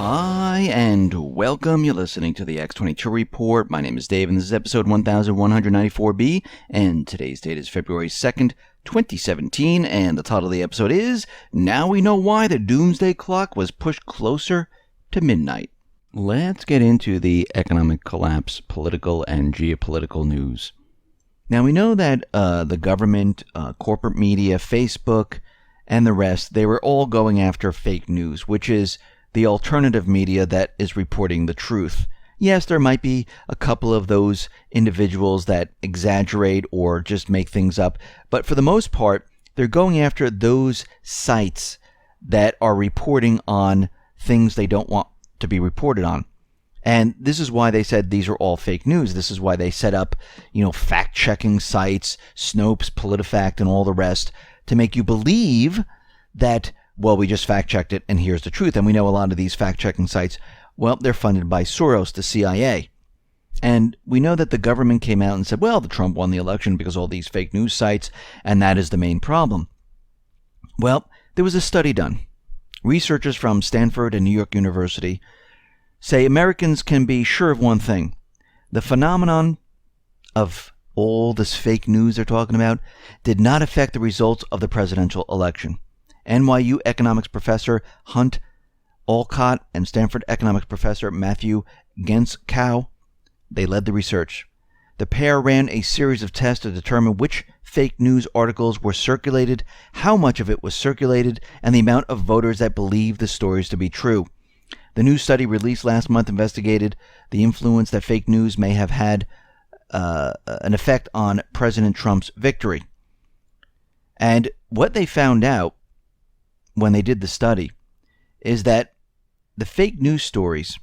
Hi, and welcome. You're listening to the X22 Report. My name is Dave, and this is episode 1194B, and today's date is February 2nd, 2017, and the title of the episode is, Now We Know Why the Doomsday Clock Was Pushed Closer to Midnight. Let's get into the economic collapse, political and geopolitical news. Now, we know that the government, corporate media, Facebook, and the rest, they were all going after fake news, which is the alternative media that is reporting the truth. Yes, there might be a couple of those individuals that exaggerate or just make things up, but for the most part, they're going after those sites that are reporting on things they don't want to be reported on. And this is why they said these are all fake news. This is why they set up, fact-checking sites, Snopes, PolitiFact, and all the rest to make you believe that, well, we just fact-checked it and here's the truth. And we know a lot of these fact-checking sites, well, they're funded by Soros, the CIA. And we know that the government came out and said, well, the Trump won the election because all these fake news sites, and that is the main problem. Well, there was a study done. Researchers from Stanford and New York University say Americans can be sure of one thing. The phenomenon of all this fake news they're talking about did not affect the results of the presidential election. NYU economics professor Hunt Olcott and Stanford economics professor Matthew Gentzkow, they led the research. The pair ran a series of tests to determine which fake news articles were circulated, how much of it was circulated, and the amount of voters that believed the stories to be true. The new study released last month investigated the influence that fake news may have had an effect on President Trump's victory. And what they found out when they did the study is that the fake news stories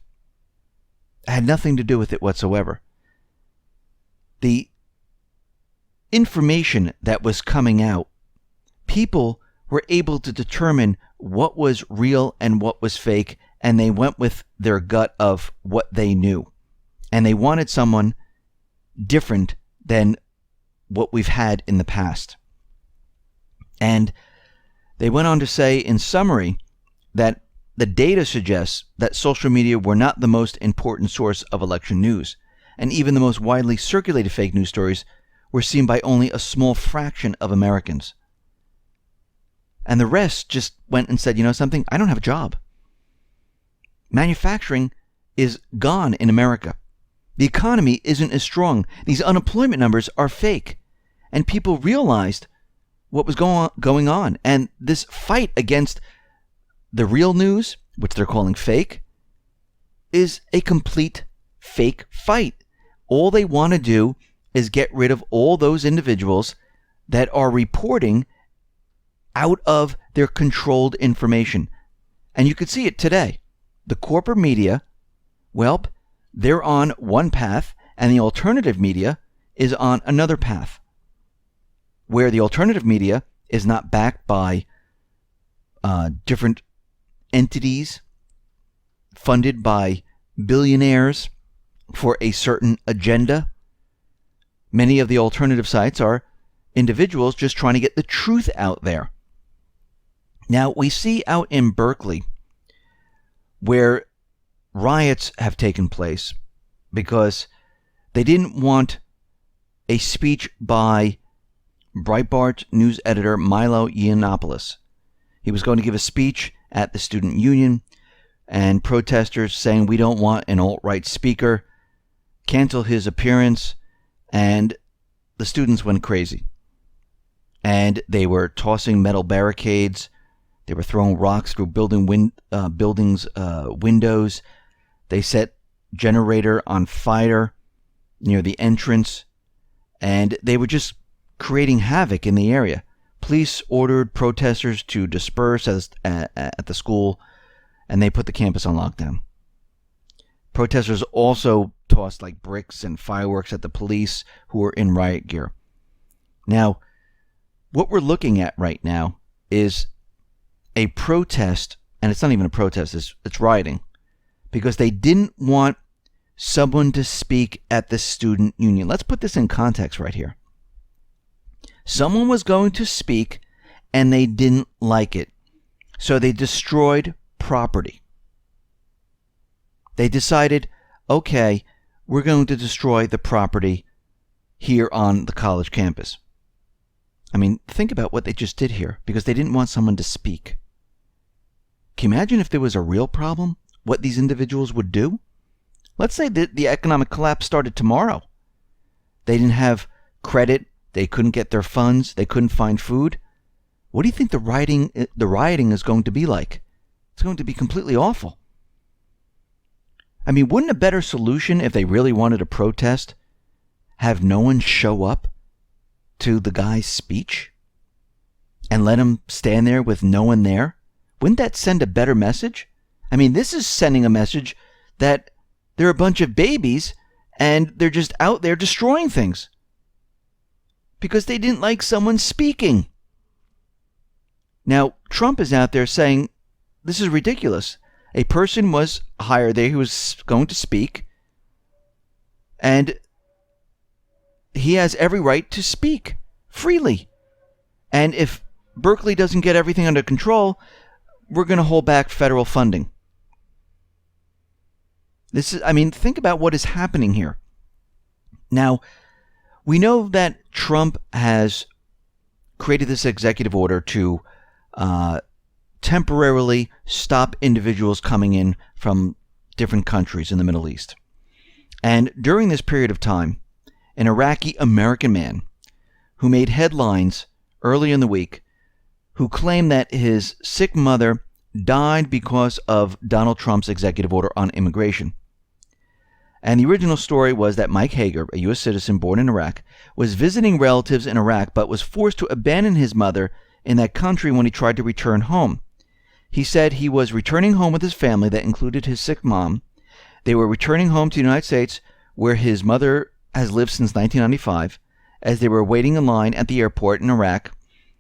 had nothing to do with it whatsoever. The information that was coming out, people were able to determine what was real and what was fake, and they went with their gut of what they knew. And they wanted someone different than what we've had in the past. And they went on to say, in summary, that the data suggests that social media were not the most important source of election news, and even the most widely circulated fake news stories were seen by only a small fraction of Americans. And the rest just went and said, something, I don't have a job. Manufacturing is gone in America. The economy isn't as strong. These unemployment numbers are fake. And people realized what was going on. And this fight against the real news, which they're calling fake, is a complete fake fight. All they want to do is get rid of all those individuals that are reporting out of their controlled information. And you could see it today. The corporate media, well, they're on one path, and the alternative media is on another path, where the alternative media is not backed by different entities funded by billionaires for a certain agenda. Many of the alternative sites are individuals just trying to get the truth out there. Now, we see out in Berkeley where riots have taken place because they didn't want a speech by Breitbart news editor Milo Yiannopoulos. He was going to give a speech at the student union, and protesters saying we don't want an alt-right speaker cancel his appearance, and the students went crazy. And they were tossing metal barricades. They were throwing rocks through buildings' windows. They set generator on fire near the entrance, and they were just creating havoc in the area. Police ordered protesters to disperse at the school, and they put the campus on lockdown. Protesters also tossed bricks and fireworks at the police who were in riot gear. Now, what we're looking at right now is a protest, and it's not even a protest, it's rioting, because they didn't want someone to speak at the student union. Let's put this in context right here. Someone was going to speak, and they didn't like it, so they destroyed property. They decided, okay, we're going to destroy the property here on the college campus. I mean, think about what they just did here, because they didn't want someone to speak. Can you imagine if there was a real problem, what these individuals would do? Let's say that the economic collapse started tomorrow. They didn't have credit, they couldn't get their funds, they couldn't find food. What do you think the rioting is going to be like? It's going to be completely awful. I mean, wouldn't a better solution, if they really wanted to protest, have no one show up to the guy's speech and let him stand there with no one there? Wouldn't that send a better message? I mean, this is sending a message that they're a bunch of babies and they're just out there destroying things because they didn't like someone speaking. Now, Trump is out there saying, this is ridiculous. A person was hired there who was going to speak, and he has every right to speak freely. And if Berkeley doesn't get everything under control, we're going to hold back federal funding. Think about what is happening here. Now, we know that Trump has created this executive order to temporarily stop individuals coming in from different countries in the Middle East. And during this period of time, an Iraqi American man who made headlines early in the week, who claimed that his sick mother died because of Donald Trump's executive order on immigration. And the original story was that Mike Hager, a U.S. citizen born in Iraq, was visiting relatives in Iraq but was forced to abandon his mother in that country when he tried to return home. He said he was returning home with his family that included his sick mom. They were returning home to the United States, where his mother has lived since 1995. As they were waiting in line at the airport in Iraq,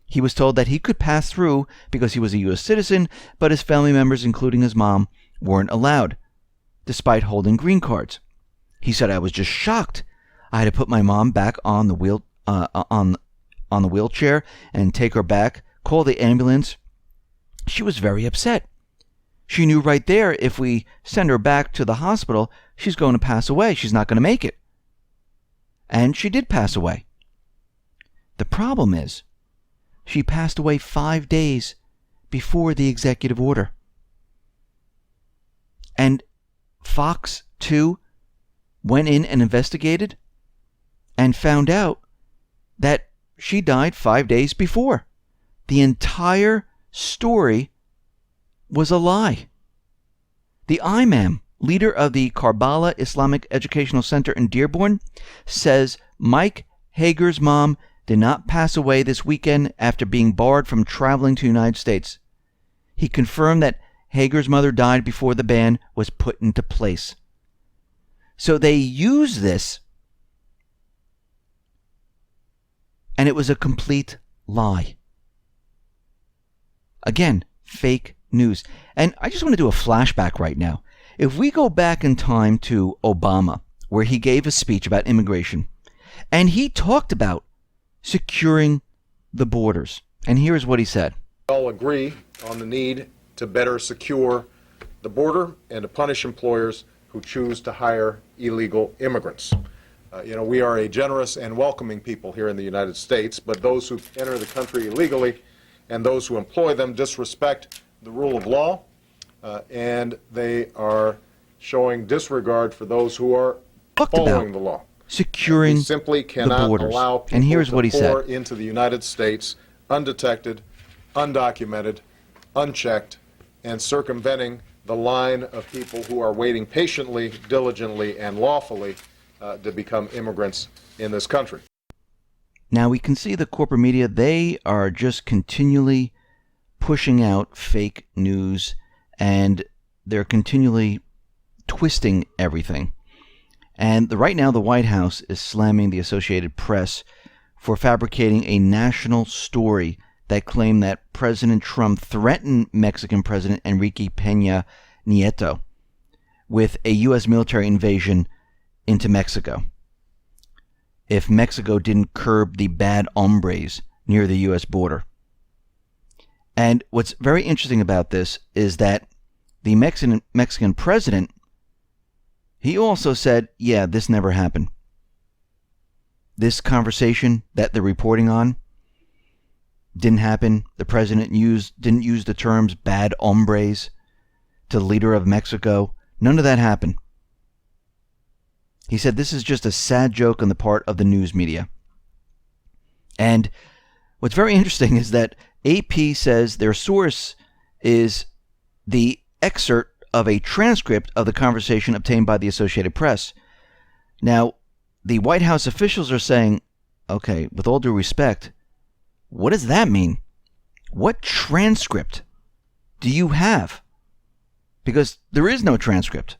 he was told that he could pass through because he was a U.S. citizen, but his family members, including his mom, weren't allowed, despite holding green cards. He said, I was just shocked. I had to put my mom back on the wheelchair and take her back, call the ambulance. She was very upset. She knew right there, if we send her back to the hospital, she's going to pass away. She's not going to make it. And she did pass away. The problem is, she passed away 5 days before the executive order. And Fox 2 went in and investigated and found out that she died 5 days before. The entire story was a lie. The imam, leader of the Karbala Islamic Educational Center in Dearborn, says Mike Hager's mom did not pass away this weekend after being barred from traveling to the United States. He confirmed that Hager's mother died before the ban was put into place. So they used this, and it was a complete lie. Again, fake news. And I just want to do a flashback right now. If we go back in time to Obama, where he gave a speech about immigration, and he talked about securing the borders. And here's what he said. We all agree on the need to better secure the border and to punish employers who choose to hire illegal immigrants. We are a generous and welcoming people here in the United States, but those who enter the country illegally and those who employ them disrespect the rule of law, and they are showing disregard for those who are following the law. Securing we simply cannot the borders. allow people and here's what he to pour said. into the United States undetected, undocumented, unchecked, and circumventing the line of people who are waiting patiently, diligently, and lawfully to become immigrants in this country. Now we can see the corporate media, they are just continually pushing out fake news, and they're continually twisting everything. And right now the White House is slamming the Associated Press for fabricating a national story that claimed that President Trump threatened Mexican President Enrique Peña Nieto with a U.S. military invasion into Mexico if Mexico didn't curb the bad hombres near the U.S. border. And what's very interesting about this is that the Mexican president he also said, yeah, this never happened. This conversation that they're reporting on didn't happen. The president didn't use the terms bad hombres to the leader of Mexico. None of that happened. He said this is just a sad joke on the part of the news media. And what's very interesting is that AP says their source is the excerpt of a transcript of the conversation obtained by the Associated Press. Now, the White House officials are saying, okay, with all due respect, what does that mean? What transcript do you have? Because there is no transcript.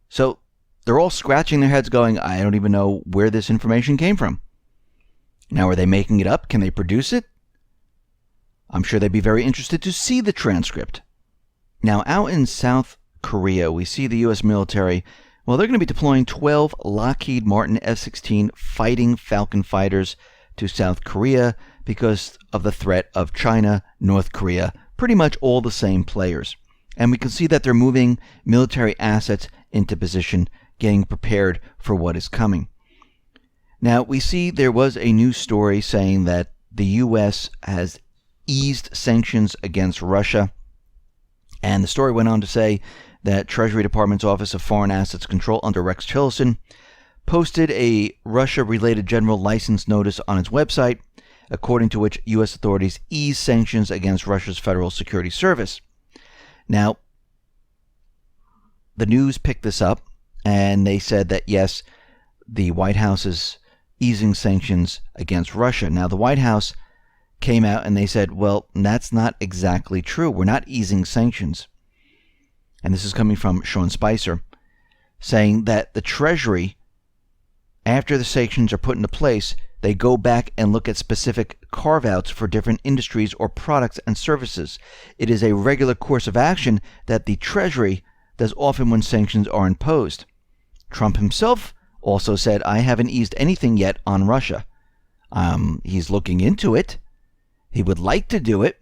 So they're all scratching their heads going, I don't even know where this information came from. Now, are they making it up? Can they produce it? I'm sure they'd be very interested to see the transcript. Now, out in South Korea, we see the U.S. military, well, they're going to be deploying 12 Lockheed Martin F-16 Fighting Falcon fighters to South Korea because of the threat of China, North Korea, pretty much all the same players. And we can see that they're moving military assets into position, getting prepared for what is coming. Now, we see there was a news story saying that the U.S. has eased sanctions against Russia. And the story went on to say that Treasury Department's Office of Foreign Assets Control under Rex Tillerson posted a Russia-related general license notice on its website, according to which U.S. authorities eased sanctions against Russia's Federal Security Service. Now, the news picked this up, and they said that, yes, the White House is easing sanctions against Russia. Now, the White House came out and they said, well, that's not exactly true. We're not easing sanctions. And this is coming from Sean Spicer, saying that the Treasury, after the sanctions are put into place, they go back and look at specific carve-outs for different industries or products and services. It is a regular course of action that the Treasury does often when sanctions are imposed. Trump himself also said, I haven't eased anything yet on Russia. He's looking into it. He would like to do it,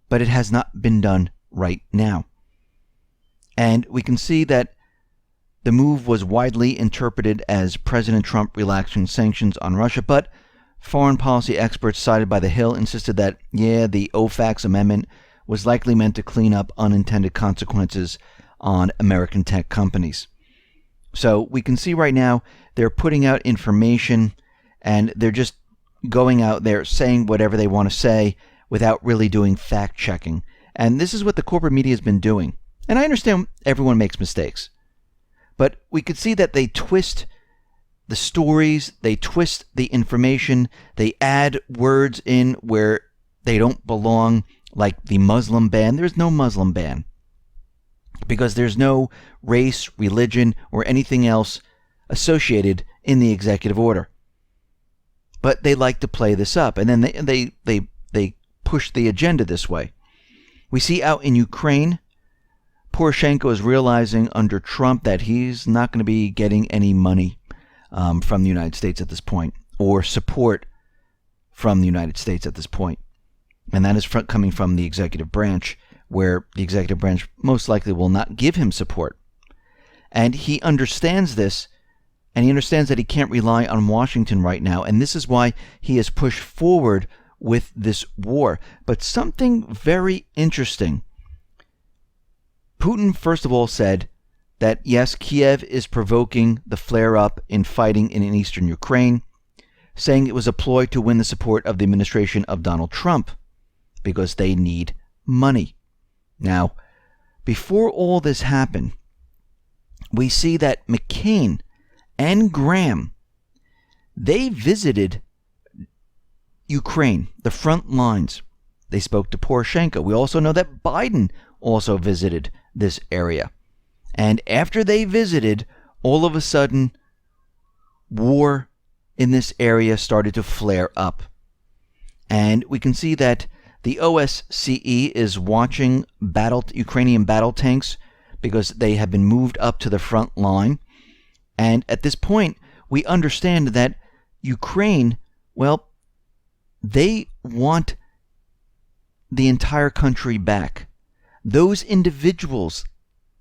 but it has not been done right now. And we can see that the move was widely interpreted as President Trump relaxing sanctions on Russia, but foreign policy experts cited by The Hill insisted that, the OFAC amendment was likely meant to clean up unintended consequences on American tech companies. So we can see right now they're putting out information and they're just going out there saying whatever they want to say without really doing fact checking. And this is what the corporate media has been doing. And I understand everyone makes mistakes. But we could see that they twist the stories, they twist the information, they add words in where they don't belong, like the Muslim ban. There's no Muslim ban, because there's no race, religion, or anything else associated in the executive order. But they like to play this up, and then they push the agenda this way. We see out in Ukraine, Poroshenko is realizing under Trump that he's not going to be getting any money from the United States at this point, or support from the United States at this point. And that is coming from the executive branch, where the executive branch most likely will not give him support. And he understands this, and he understands that he can't rely on Washington right now, and this is why he has pushed forward with this war. But something very interesting. Putin, first of all, said that, yes, Kiev is provoking the flare-up in fighting in eastern Ukraine, saying it was a ploy to win the support of the administration of Donald Trump, because they need money. Now, before all this happened, we see that McCain and Graham, they visited Ukraine, the front lines. They spoke to Poroshenko. We also know that Biden also visited this area. And after they visited, all of a sudden, war in this area started to flare up. And we can see that the OSCE is watching Ukrainian battle tanks because they have been moved up to the front line. And at this point, we understand that Ukraine, well, they want the entire country back. Those individuals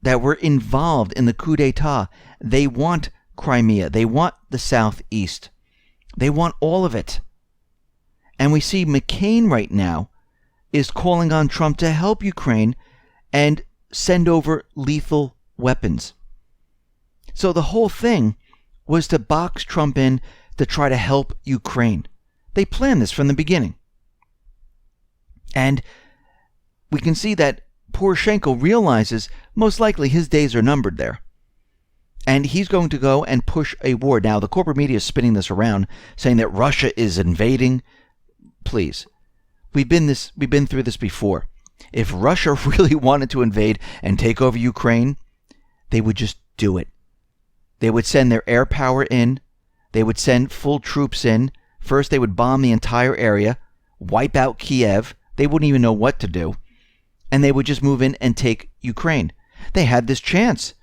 that were involved in the coup d'etat, they want Crimea. They want the Southeast. They want all of it. And we see McCain right now is calling on Trump to help Ukraine and send over lethal weapons. So the whole thing was to box Trump in to try to help Ukraine. They planned this from the beginning. And we can see that Poroshenko realizes most likely his days are numbered there. And he's going to go and push a war. Now, the corporate media is spinning this around, saying that Russia is invading. Please. We've been through this before. If Russia really wanted to invade and take over Ukraine, they would just do it. They would send their air power in. They would send full troops in. First, they would bomb the entire area, wipe out Kiev. They wouldn't even know what to do. And they would just move in and take Ukraine. They had this chance.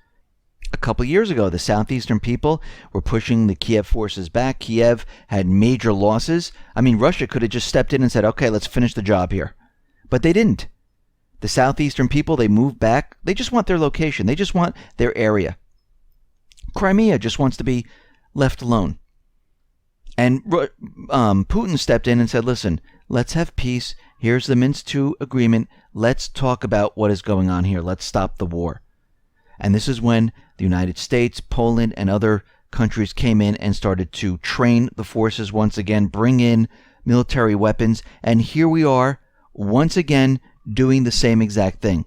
A couple years ago, the southeastern people were pushing the Kiev forces back. Kiev had major losses. I mean, Russia could have just stepped in and said, okay, let's finish the job here. But they didn't. The southeastern people, they moved back. They just want their location. They just want their area. Crimea just wants to be left alone. And Putin stepped in and said, listen, let's have peace. Here's the Minsk II agreement. Let's talk about what is going on here. Let's stop the war. And this is when the United States, Poland, and other countries came in and started to train the forces once again, bring in military weapons. And here we are, once again, doing the same exact thing,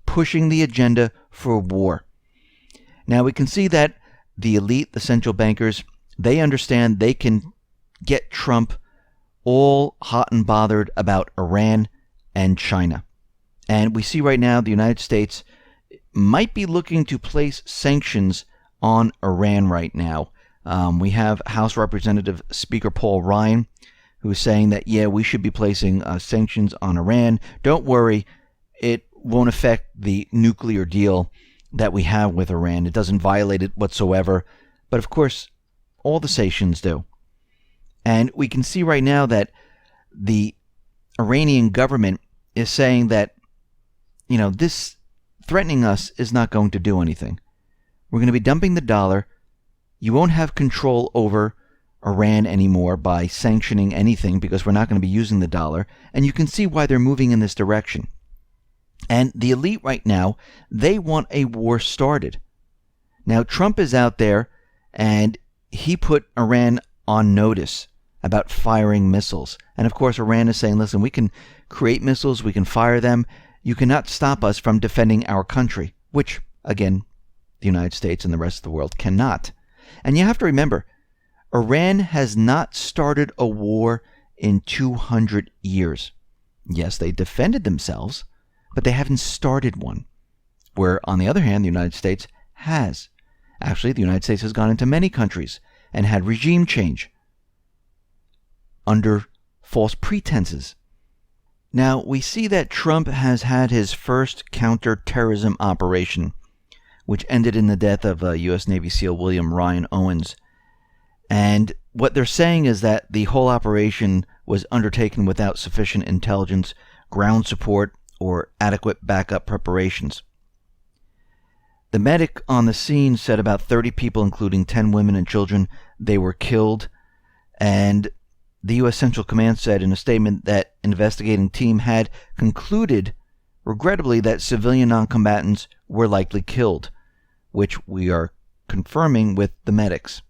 pushing the agenda for war. Now we can see that the elite, the central bankers, they understand they can get Trump all hot and bothered about Iran and China. And we see right now the United States might be looking to place sanctions on Iran right now. We have House Representative Speaker Paul Ryan, who is saying that, yeah, we should be placing sanctions on Iran. Don't worry, it won't affect the nuclear deal that we have with Iran. It doesn't violate it whatsoever. But of course, all the sanctions do. And we can see right now that the Iranian government is saying that, this threatening us is not going to do anything. We're going to be dumping the dollar. You won't have control over Iran anymore by sanctioning anything because we're not going to be using the dollar. And you can see why they're moving in this direction. And the elite right now, they want a war started. Now, Trump is out there and he put Iran on notice about firing missiles. And of course, Iran is saying, listen, we can create missiles, we can fire them. You cannot stop us from defending our country, which, again, the United States and the rest of the world cannot. And you have to remember, Iran has not started a war in 200 years. Yes, they defended themselves, but they haven't started one. Where, on the other hand, the United States has. Actually, the United States has gone into many countries and had regime change under false pretenses. Now, we see that Trump has had his first counterterrorism operation, which ended in the death of U.S. Navy SEAL William Ryan Owens. And what they're saying is that the whole operation was undertaken without sufficient intelligence, ground support, or adequate backup preparations. The medic on the scene said about 30 people, including 10 women and children, they were killed. And the U.S. Central Command said in a statement that an investigating team had concluded, regrettably, that civilian noncombatants were likely killed, which we are confirming with the medics.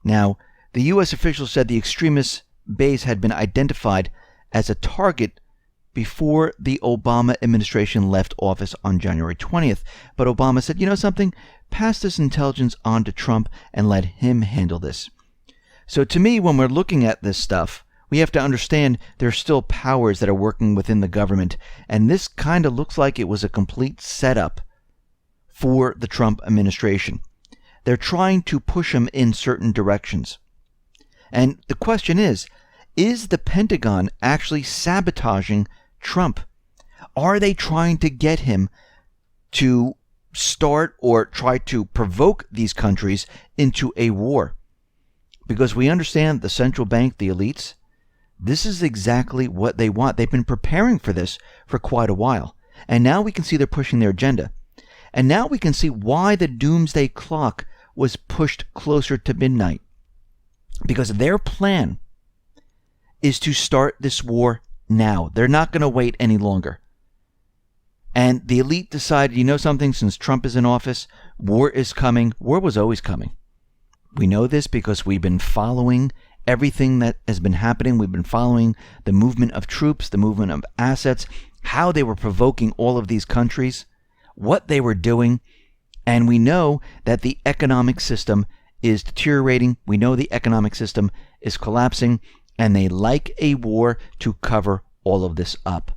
Now, the U.S. officials said the extremist base had been identified as a target before the Obama administration left office on January 20th. But Obama said, something? Pass this intelligence on to Trump and let him handle this. So to me, when we're looking at this stuff, we have to understand there's still powers that are working within the government. And this kind of looks like it was a complete setup for the Trump administration. They're trying to push him in certain directions. And the question is the Pentagon actually sabotaging Trump? Are they trying to get him to start or try to provoke these countries into a war? Because we understand the central bank, the elites, this is exactly what they want. They've been preparing for this for quite a while. And now we can see they're pushing their agenda. And now we can see why the doomsday clock was pushed closer to midnight. Because their plan is to start this war now. They're not going to wait any longer. And the elite decided, you know something, since Trump is in office, war is coming. War was always coming. We know this because we've been following everything that has been happening. We've been following the movement of troops, the movement of assets, how they were provoking all of these countries, what they were doing. And we know that the economic system is deteriorating. We know the economic system is collapsing, and they like a war to cover all of this up.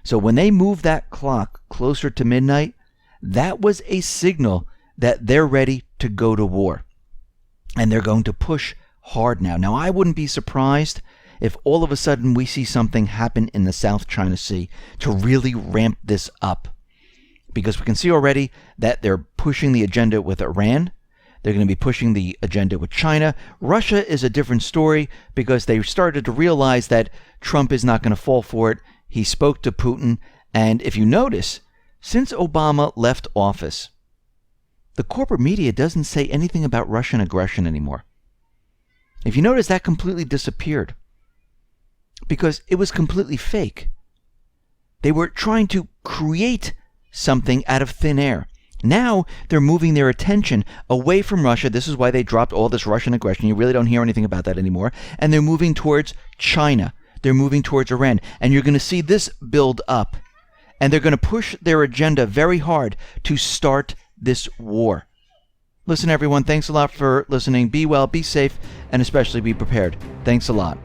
So when they move that clock closer to midnight, that was a signal that they're ready to go to war. And they're going to push hard now. Now, I wouldn't be surprised if all of a sudden we see something happen in the South China Sea to really ramp this up. Because we can see already that they're pushing the agenda with Iran. They're going to be pushing the agenda with China. Russia is a different story because they started to realize that Trump is not going to fall for it. He spoke to Putin. And if you notice, since Obama left office, the corporate media doesn't say anything about Russian aggression anymore. If you notice, that completely disappeared because it was completely fake. They were trying to create something out of thin air. Now they're moving their attention away from Russia. This is why they dropped all this Russian aggression. You really don't hear anything about that anymore. And they're moving towards China. They're moving towards Iran. And you're going to see this build up. And they're going to push their agenda very hard to start this war. Listen, everyone, thanks a lot for listening. Be well, be safe, and especially be prepared. Thanks a lot.